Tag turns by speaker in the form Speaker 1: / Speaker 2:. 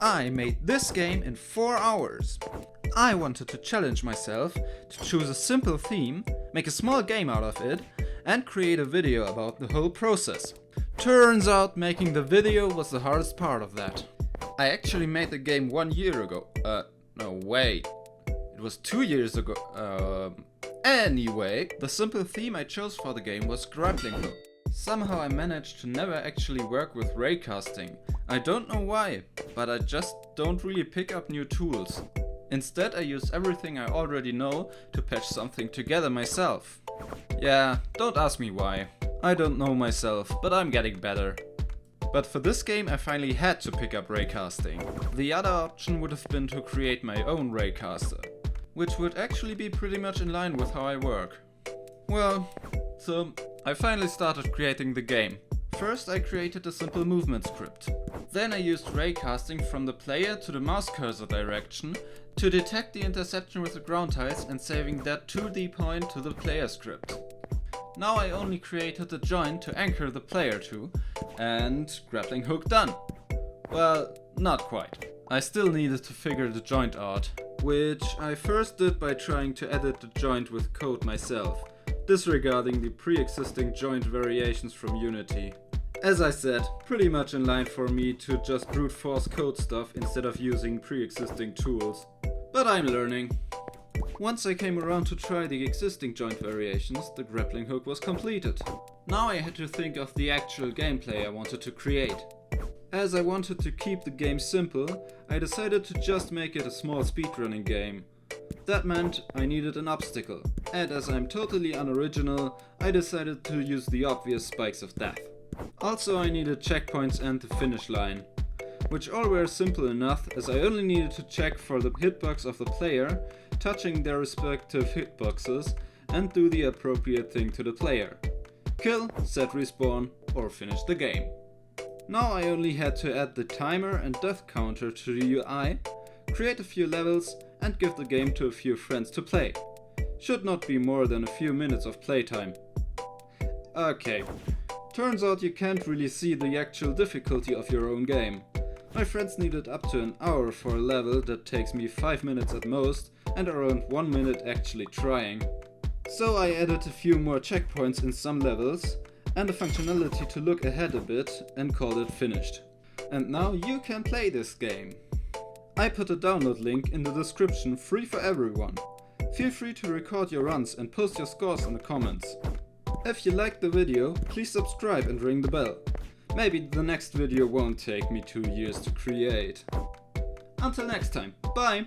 Speaker 1: I made this game in 4 hours. I wanted to challenge myself to choose a simple theme, make a small game out of it, and create a video about the whole process. Turns out making the video was the hardest part of that. I actually made the game 1 year ago. No, wait. It was 2 years ago. Anyway, the simple theme I chose for the game was Grappling Hook. Somehow I managed to never actually work with raycasting. I don't know why, but I just don't really pick up new tools. Instead I use everything I already know to patch something together myself. Yeah, don't ask me why. I don't know myself, but I'm getting better. But for this game I finally had to pick up raycasting. The other option would have been to create my own raycaster, which would actually be pretty much in line with how I work. Well, so I finally started creating the game. First I created a simple movement script. Then I used raycasting from the player to the mouse cursor direction to detect the intersection with the ground tiles and saving that 2D point to the player script. Now I only created a joint to anchor the player to, and grappling hook done. Well, not quite. I still needed to figure the joint out, which I first did by trying to edit the joint with code myself, disregarding the pre-existing joint variations from Unity. As I said, pretty much in line for me to just brute force code stuff instead of using pre-existing tools. But I'm learning. Once I came around to try the existing joint variations, the grappling hook was completed. Now I had to think of the actual gameplay I wanted to create. As I wanted to keep the game simple, I decided to just make it a small speedrunning game. That meant I needed an obstacle, and as I'm totally unoriginal, I decided to use the obvious spikes of death. Also I needed checkpoints and the finish line, which all were simple enough as I only needed to check for the hitbox of the player, touching their respective hitboxes, and do the appropriate thing to the player. Kill, set respawn, or finish the game. Now I only had to add the timer and death counter to the UI, create a few levels, and give the game to a few friends to play. Should not be more than a few minutes of playtime. Okay, turns out you can't really see the actual difficulty of your own game. My friends needed up to an hour for a level that takes me 5 minutes at most, and around 1 minute actually trying. So I added a few more checkpoints in some levels, and the functionality to look ahead a bit, and called it finished. And now you can play this game. I put a download link in the description, free for everyone. Feel free to record your runs and post your scores in the comments. If you liked the video, please subscribe and ring the bell. Maybe the next video won't take me 2 years to create. Until next time, bye!